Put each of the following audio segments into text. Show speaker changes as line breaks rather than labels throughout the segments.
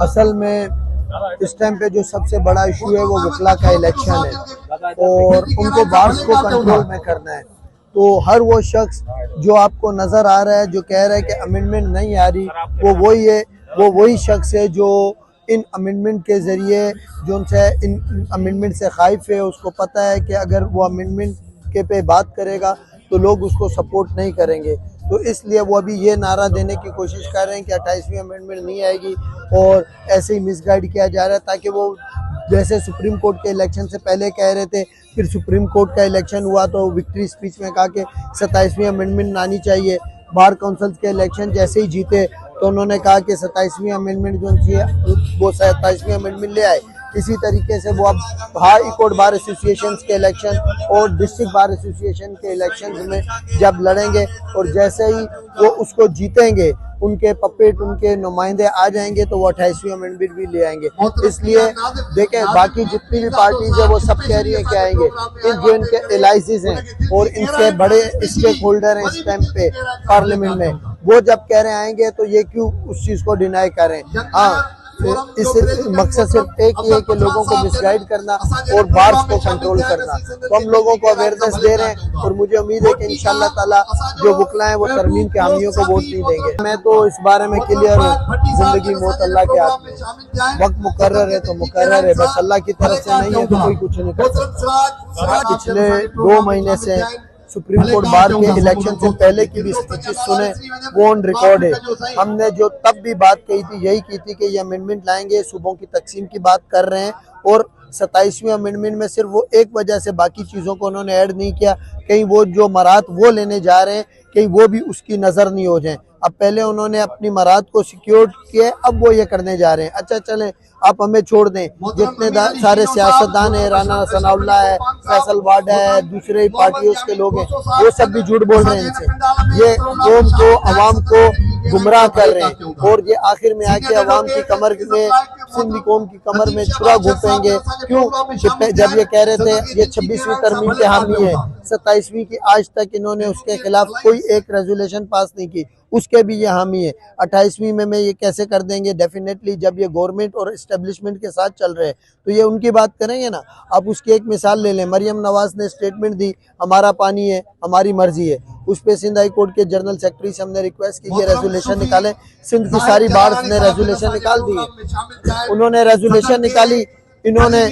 असल में इस टाइम पे जो सबसे बड़ा इशू है वो वकला का इलेक्शन है और उनको बार्स को कंट्रोल में करना है। तो हर वो शख्स जो आपको नज़र आ रहा है जो कह रहा है कि अमेंडमेंट नहीं आ रही, वो वही शख्स है जो इन अमेंडमेंट के ज़रिए जो उनसे इन अमेंडमेंट से खाइफ है। उसको पता है कि अगर वो अमेंडमेंट के पे बात करेगा तो लोग उसको सपोर्ट नहीं करेंगे, तो इसलिए वो अभी ये नारा देने की कोशिश कर रहे हैं कि 28वीं अमेंडमेंट नहीं आएगी और ऐसे ही मिसगाइड किया जा रहा है, ताकि वो जैसे सुप्रीम कोर्ट के इलेक्शन से पहले कह रहे थे, फिर सुप्रीम कोर्ट का इलेक्शन हुआ तो विक्ट्री स्पीच में कहा कि 27वीं अमेंडमेंट आनी चाहिए। बार काउंसिल के इलेक्शन जैसे ही जीते तो उन्होंने कहा कि 27वीं अमेंडमेंट जो है वो 27वीं अमेंडमेंट ले आए। इसी तरीके से वो अब हाई कोर्ट बार एसोसिएशन के इलेक्शन और डिस्ट्रिक्ट बार एसोसिएशन के इलेक्शन में जब लड़ेंगे और जैसे ही वो उसको जीतेंगे, उनके पपेट उनके नुमाइंदे आ जाएंगे तो वो 28वीं अमेंडमेंट भी ले आएंगे। इसलिए देखें, बाकी जितनी भी पार्टीज है वो सब कह रही है कि आएंगे। जो इनके एलाइसिस हैं और इनके बड़े स्टेक होल्डर हैं इस टाइम पे पार्लियामेंट में, वो जब कह रहे हैं आएंगे तो ये क्यों उस चीज़ को डिनाई कर रहे हैं। हाँ, इस मकसद सिर्फ एक ही है कि लोगों को मिसगाइड करना और बार्स को कंट्रोल करना। तो हम लोगों को अवेयरनेस दे रहे हैं और मुझे उम्मीद है कि इंशाअल्लाह ताला जो वकला हैं वो तरमीम के हामियों को वोट नहीं देंगे। मैं तो इस बारे में क्लियर हूँ, जिंदगी मौत अल्लाह के हाथ में, वक्त मुकर्रर है तो मुकर्रर है, बस अल्लाह की तरफ से नहीं है तो कोई कुछ नहीं कर सकता। पिछले 2 महीने से सुप्रीम कोर्ट बार के इलेक्शन से पहले की भी स्पीचेस सुने, वो ऑन रिकॉर्ड है। हमने जो तब भी बात कही थी यही की थी कि ये अमेंडमेंट लाएंगे, सूबों की तकसीम की बात कर रहे हैं और 27वीं अमेंडमेंट में सिर्फ वो एक वजह से बाकी चीज़ों को उन्होंने ऐड नहीं किया, कहीं वो जो मराहत वो लेने जा रहे हैं कहीं वो भी उसकी नज़र नहीं हो जाए। अब पहले उन्होंने अपनी मराहत को सिक्योर किया, अब वो ये करने जा रहे हैं। अच्छा चलें, आप हमें छोड़ दें, जितने सारे सियासतदान हैं, राना सनाउल्लाह है, फैसल वाडा है, दूसरे पार्टियों के लोग हैं, वो सब भी झूठ बोल रहे हैं इनसे। ये कौम को, अवाम को गुमराह कर रहे हैं और ये आखिर में आके अवाम की कमर में, सिंधी कौम की कमर में छुरा घुसेंगे। क्यों? जब ये कह रहे थे ये 26वीं तरमीम के हामी है, 27वीं की आज तक इन्होंने उसके खिलाफ कोई एक रेजोल्यूशन पास नहीं की, उसके भी ये हामी है। 28वीं में ये कैसे कर देंगे? डेफिनेटली जब ये गवर्नमेंट और इस्टेब्लिशमेंट के साथ चल रहे हैं तो ये उनकी बात करेंगे ना। आप उसकी एक मिसाल ले लें, मरियम नवाज ने स्टेटमेंट दी हमारा पानी है हमारी मर्जी है, उस पे सिंध हाई कोर्ट के जनरल सेक्रेटरी से हमने रिक्वेस्ट की कि रेजोल्यूशन निकालें। सिंध की सारी बार ने रेजोल्यूशन निकाल दी है, उन्होंने रेजोल्यूशन निकाली, इन्होंने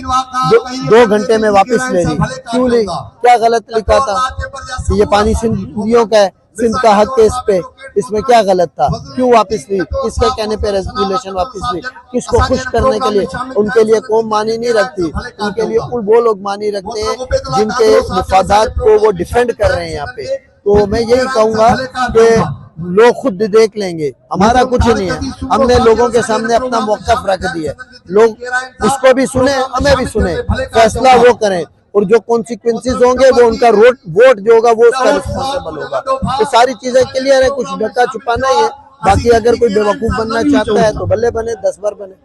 2 घंटे में वापस ले ली। क्यों ली? क्या गलत लिखा था? ये पानी सिंधियों का है, सिंध का हक है इस पे, इसमें क्या गलत था? क्यों वापस ली? किसके कहने पे रेजोल्यूशन वापस ली? किसको खुश करने के लिए? उनके लिए कौम मानी नहीं रखती, उनके लिए वो लोग मानी रखते हैं जिनके मुफादात को वो डिफेंड कर रहे हैं यहाँ पे। तो मैं यही कहूँगा कि लोग खुद देख लेंगे, हमारा कुछ नहीं है। हमने लोगों के सामने अपना मौक़िफ़ रख दिया, लोग उसको भी सुने, हमें भी सुने, फैसला वो करें और जो कॉन्सिक्वेंसेस होंगे वो उनका वोट जो होगा वो उसका रिस्पॉन्सिबल होगा। तो सारी चीजें क्लियर है, कुछ ढका छुपाना ही है। बाकी अगर कोई बेवकूफ़ बनना चाहता है तो भले बने, 10 बार बने।